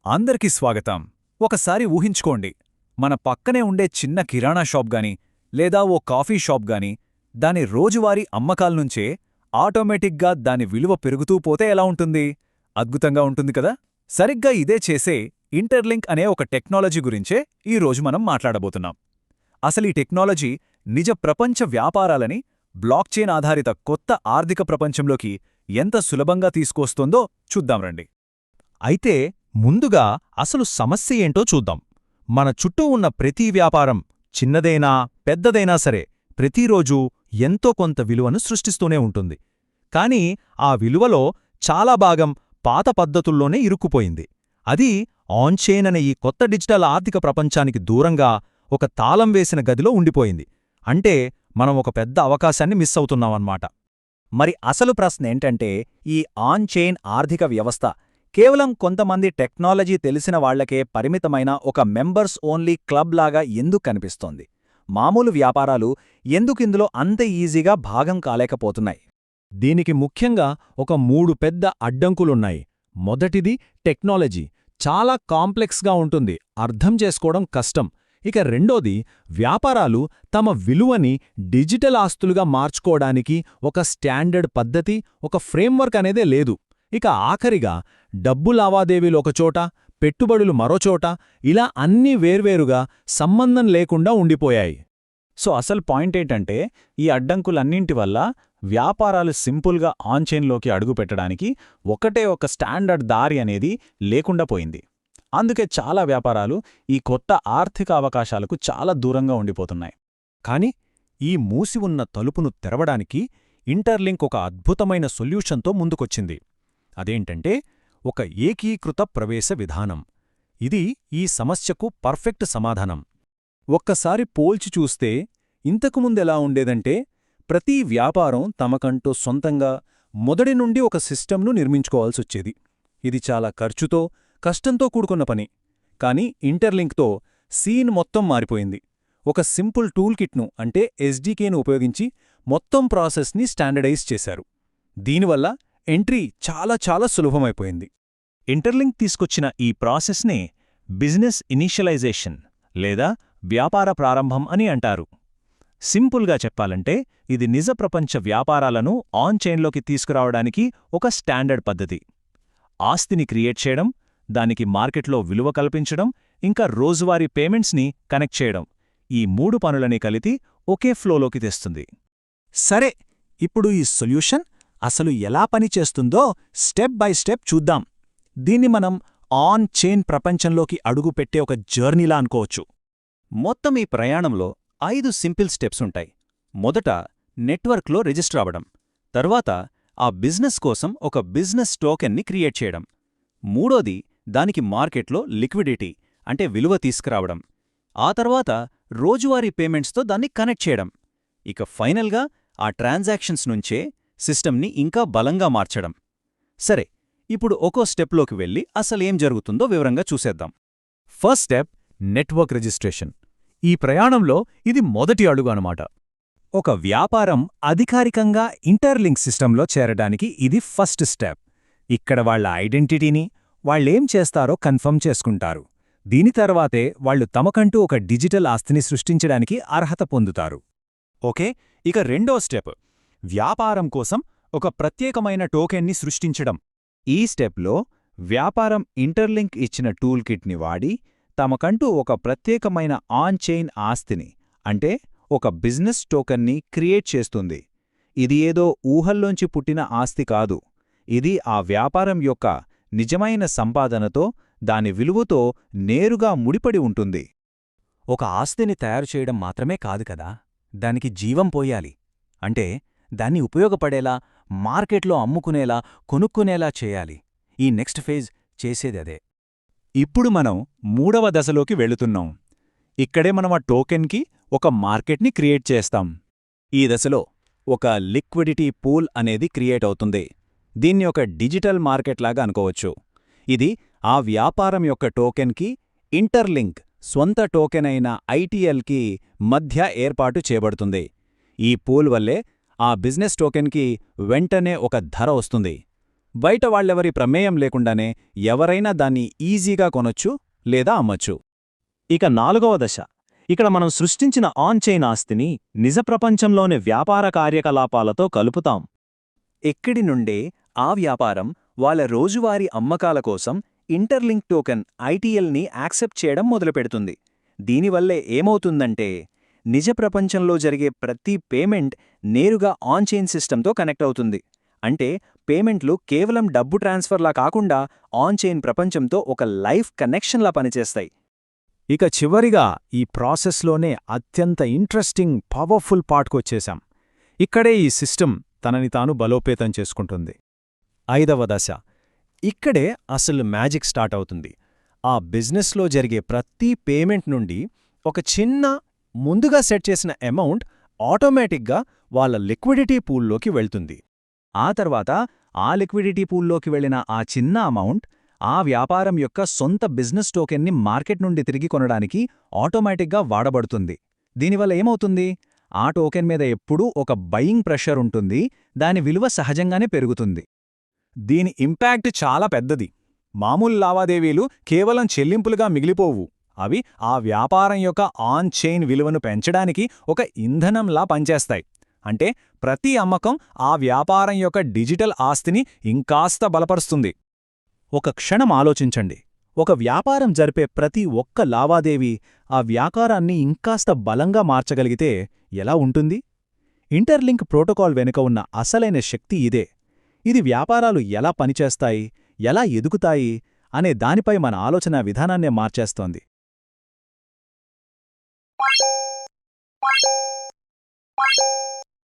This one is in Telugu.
అందరికీ స్వాగతం. ఒకసారి ఊహించుకోండి, మన పక్కనే ఉండే చిన్న కిరాణా షాప్ గాని లేదా ఓ కాఫీ షాప్ గాని దాని రోజువారీ అమ్మకాల్నుంచే ఆటోమేటిక్గా దాని విలువ పెరుగుతూ పోతే ఎలా ఉంటుంది? అద్భుతంగా ఉంటుంది కదా. సరిగ్గా ఇదే చేసే ఇంటర్లింక్ అనే ఒక టెక్నాలజీ గురించే ఈరోజు మనం మాట్లాడబోతున్నాం. అసలీ టెక్నాలజీ నిజ ప్రపంచ వ్యాపారాలని బ్లాక్చైన్ ఆధారిత కొత్త ఆర్థిక ప్రపంచంలోకి ఎంత సులభంగా తీసుకొస్తోందో చూద్దాం రండి. అయితే ముందుగా అసలు సమస్య ఏంటో చూద్దాం. మన చుట్టూ ఉన్న ప్రతి వ్యాపారం, చిన్నదైనా పెద్దదైనా సరే, ప్రతిరోజూ ఎంతో కొంత విలువను సృష్టిస్తూనే ఉంటుంది. కాని ఆ విలువలో చాలా భాగం పాత పద్ధతుల్లోనే ఇరుక్కుపోయింది. అది ఆన్చైన్ అనే ఈ కొత్త డిజిటల్ ఆర్థిక ప్రపంచానికి దూరంగా ఒక తాళం వేసిన గదిలో ఉండిపోయింది. అంటే మనం ఒక పెద్ద అవకాశాన్ని మిస్ అవుతున్నామన్నమాట. మరి అసలు ప్రశ్నేంటంటే, ఈ ఆన్-చైన్ ఆర్థిక వ్యవస్థ కేవలం కొంతమంది టెక్నాలజీ తెలిసిన వాళ్లకే పరిమితమైన ఒక మెంబర్స్ ఓన్లీ క్లబ్ లాగా ఎందుకు కనిపిస్తోంది? మామూలు వ్యాపారాలు ఎందుకిందులో అంత ఈజీగా భాగం కాలేకపోతున్నాయి? దీనికి ముఖ్యంగా ఒక 3 పెద్ద అడ్డంకులున్నాయి. మొదటిది టెక్నాలజీ. చాలా కాంప్లెక్స్గా ఉంటుంది, అర్థం చేసుకోవడం కష్టం. ఇక రెండోది, వ్యాపారాలు తమ విలువని డిజిటల్ ఆస్తులుగా మార్చుకోవడానికి ఒక స్టాండర్డ్ పద్ధతి, ఒక ఫ్రేమ్వర్క్ అనేదే లేదు. ఇక ఆఖరిగా, డబ్బు లావాదేవీలు ఒకచోట, పెట్టుబడులు మరోచోట, ఇలా అన్నీ వేర్వేరుగా సంబంధం లేకుండా ఉండిపోయాయి. సో అసలు పాయింటేంటంటే, ఈ అడ్డంకులన్నింటి వల్ల వ్యాపారాలు సింపుల్గా ఆన్చైన్లోకి అడుగుపెట్టడానికి ఒకటే ఒక స్టాండర్డ్ దారి అనేది లేకుండా పోయింది. అందుకే చాలా వ్యాపారాలు ఈ కొత్త ఆర్థిక అవకాశాలకు చాలా దూరంగా ఉండిపోతున్నాయి. కాని ఈ మూసి ఉన్న తలుపును తెరవడానికి ఇంటర్లింక్ ఒక అద్భుతమైన సొల్యూషన్తో ముందుకొచ్చింది. అదేంటంటే, ఒక ఏకీకృత ప్రవేశ విధానం. ఇది ఈ సమస్యకు పర్ఫెక్ట్ సమాధానం. ఒక్కసారి పోల్చి చూస్తే ఇంతకుముందెలా ఉండేదంటే, ప్రతి వ్యాపారం తమకంటూ సొంతంగా మొదటి నుండి ఒక సిస్టమ్ను నిర్మించుకోవాల్సొచ్చేది. ఇది చాలా ఖర్చుతో, కష్టంతో కూడుకున్న పని. కాని ఇంటర్లింక్తో సీన్ మొత్తం మారిపోయింది. ఒక సింపుల్ టూల్ కిట్ను, అంటే ఎస్డీకేను ఉపయోగించి మొత్తం ప్రాసెస్ని స్టాండర్డైజ్ చేశారు. దీనివల్ల ఎంట్రీ చాలా చాలా సులభమైపోయింది. ఇంటర్లింక్ తీసుకొచ్చిన ఈ ప్రాసెస్నే బిజినెస్ ఇనీషియలైజేషన్ లేదా వ్యాపార ప్రారంభం అని అంటారు. సింపుల్గా చెప్పాలంటే, ఇది నిజ ప్రపంచ వ్యాపారాలను ఆన్చైన్లోకి తీసుకురావడానికి ఒక స్టాండర్డ్ పద్ధతి. ఆస్తిని క్రియేట్ చేయడం, దానికి మార్కెట్లో విలువ కల్పించడం, ఇంకా రోజువారీ పేమెంట్స్ని కనెక్ట్ చేయడం, ఈ 3 పనులని కలిపి ఒకే ఫ్లోలోకి తెస్తుంది. సరే, ఇప్పుడు ఈ సొల్యూషన్ అసలు ఎలా పనిచేస్తుందో స్టెప్ బై స్టెప్ చూద్దాం. దీన్ని మనం ఆన్ చైన్ ప్రపంచంలోకి అడుగుపెట్టే ఒక జర్నీలా అనుకోవచ్చు. మొత్తం ఈ ప్రయాణంలో 5 సింపుల్ స్టెప్స్ ఉంటాయి. మొదట నెట్వర్క్లో రిజిస్టర్ అవ్వడం, తర్వాత ఆ బిజినెస్ కోసం ఒక బిజినెస్ టోకెన్ని క్రియేట్ చేయడం, మూడోది దానికి మార్కెట్లో లిక్విడిటీ అంటే విలువ తీసుకురావడం, ఆ తర్వాత రోజువారీ పేమెంట్స్తో దాన్ని కనెక్ట్ చేయడం, ఇక ఫైనల్గా ఆ ట్రాన్సాక్షన్స్ నుంచే సిస్టమ్ని ఇంకా బలంగా మార్చడం. సరే, ఇప్పుడు ఒక్కో స్టెప్లోకి వెళ్ళి అసలేం జరుగుతుందో వివరంగా చూసేద్దాం. First step network registration. ఈ ప్రయాణంలో ఇది మొదటి అడుగు అనమాట. ఒక వ్యాపారం అధికారికంగా ఇంటర్లింక్ సిస్టంలో చేరడానికి ఇది ఫస్ట్ స్టెప్. ఇక్కడ వాళ్ల ఐడెంటిటీని, వాళ్లేం చేస్తారో కన్ఫర్మ్ చేసుకుంటారు. దీని తర్వాతే వాళ్లు తమకంటూ ఒక డిజిటల్ ఆస్తిని సృష్టించడానికి అర్హత పొందుతారు. ఓకే, ఇక రెండో స్టెప్ వ్యాపారం కోసం ఒక ప్రత్యేకమైన టోకెన్ని సృష్టించడం. ఈ స్టెప్లో వ్యాపారం ఇంటర్లింక్ ఇచ్చిన టూల్ కిట్ని వాడి తమకంటూ ఒక ప్రత్యేకమైన ఆన్-చైన్ ఆస్తిని, అంటే ఒక బిజినెస్ టోకెన్ని క్రియేట్ చేస్తుంది. ఇది ఏదో ఊహల్లోంచి పుట్టిన ఆస్తి కాదు. ఇది ఆ వ్యాపారం యొక్క నిజమైన సంపాదనతో, దాని విలువతో నేరుగా ముడిపడి ఉంటుంది. ఒక ఆస్తిని తయారు చేయడం మాత్రమే కాదు కదా, దానికి జీవం పోయాలి. అంటే దాన్ని ఉపయోగపడేలా, మార్కెట్లో అమ్ముకునేలా, కొనుక్కునేలా చేయాలి. ఈ నెక్స్ట్ ఫేజ్ చేసేదదే. ఇప్పుడు మనం 3వ దశలోకి వెళుతున్నాం. ఇక్కడే మనం ఆ టోకెన్కి ఒక మార్కెట్ని క్రియేట్ చేస్తాం. ఈ దశలో ఒక లిక్విడిటీ పూల్ అనేది క్రియేట్ అవుతుంది. దీన్ని ఒక డిజిటల్ మార్కెట్లాగా అనుకోవచ్చు. ఇది ఆ వ్యాపారం యొక్క టోకెన్కి ఇంటర్లింక్ స్వంత టోకెన్ అయిన ఐటీఎల్కి మధ్య ఏర్పాటు చేయబడుతుంది. ఈ పూల్ వల్లే ఆ బిజినెస్ టోకెన్కి వెంటనే ఒక ధర వస్తుంది. బయట వాళ్ళెవరి ప్రమేయం లేకుండానే ఎవరైనా దాన్ని ఈజీగా కొనొచ్చు లేదా అమ్మచ్చు. ఇక 4వ దశ. ఇక్కడ మనం సృష్టించిన ఆన్-చైన్ ఆస్తిని నిజ ప్రపంచంలోని వ్యాపార కార్యకలాపాలతో కలుపుతాం. ఎక్కడి నుండే ఆ వ్యాపారం వాళ్ళ రోజువారీ అమ్మకాల కోసం ఇంటర్లింక్ టోకెన్ ఐటీఎల్ని యాక్సెప్ట్ చేయడం మొదలుపెడుతుంది. దీనివల్లే ఏమవుతుందంటే నిజ ప్రపంచంలో జరిగే ప్రతి పేమెంట్ నేరుగా ఆన్-చైన్ సిస్టంతో కనెక్ట్ అవుతుంది. అంటే పేమెంట్లు కేవలం డబ్బు ట్రాన్స్ఫర్లా కాకుండా ఆన్-చైన్ ప్రపంచంతో ఒక లైఫ్ కనెక్షన్లా పనిచేస్తాయి. ఇక చివరిగా ఈ ప్రాసెస్లోనే అత్యంత ఇంట్రెస్టింగ్ పవర్ఫుల్ పార్ట్కొచ్చేశాం. ఇక్కడే ఈ సిస్టమ్ తనని తాను బలోపేతం చేసుకుంటుంది. 5వ దశ. ఇక్కడే అసలు మ్యాజిక్ స్టార్ట్ అవుతుంది. ఆ బిజినెస్లో జరిగే ప్రతి పేమెంట్ నుండి ఒక చిన్న ముందుగా సెట్ చేసిన అమౌంట్ ఆటోమేటిక్గా వాళ్ళ లిక్విడిటీ పూల్లోకి వెళ్తుంది. ఆ తర్వాత ఆ లిక్విడిటీ పూల్లోకి వెళ్లిన ఆ చిన్న అమౌంట్ ఆ వ్యాపారం యొక్క సొంత బిజినెస్ టోకెన్ని మార్కెట్ నుండి తిరిగి కొనడానికి ఆటోమేటిక్గా వాడబడుతుంది. దీనివల్ల ఏమవుతుంది? ఆ టోకెన్ మీద ఎప్పుడూ ఒక బయింగ్ ప్రెషర్ ఉంటుంది, దాని విలువ సహజంగానే పెరుగుతుంది. దీని ఇంపాక్ట్ చాలా పెద్దది. మామూలు లావాదేవీలు కేవలం చెల్లింపులుగా మిగిలిపోవు. అవి ఆ వ్యాపారం యొక్క ఆన్-చైన్ విలువను పెంచడానికి ఒక ఇంధనంలా పనిచేస్తాయి. అంటే ప్రతి అమ్మకం ఆ వ్యాపారం యొక్క డిజిటల్ ఆస్తిని ఇంకాస్త బలపరుస్తుంది. ఒక క్షణం ఆలోచించండి. ఒక వ్యాపారం జరిపే ప్రతి ఒక్క లావాదేవీ ఆ వ్యాపారాన్ని ఇంకాస్త బలంగా మార్చగలిగితే ఎలా ఉంటుంది? ఇంటర్లింక్ ప్రోటోకాల్ వెనుక ఉన్న అసలైన శక్తి ఇదే. ఇది వ్యాపారాలు ఎలా పనిచేస్తాయి, ఎలా ఎదుగుతాయి అనే దానిపై మన ఆలోచనా విధానాన్నే మార్చేస్తోంది.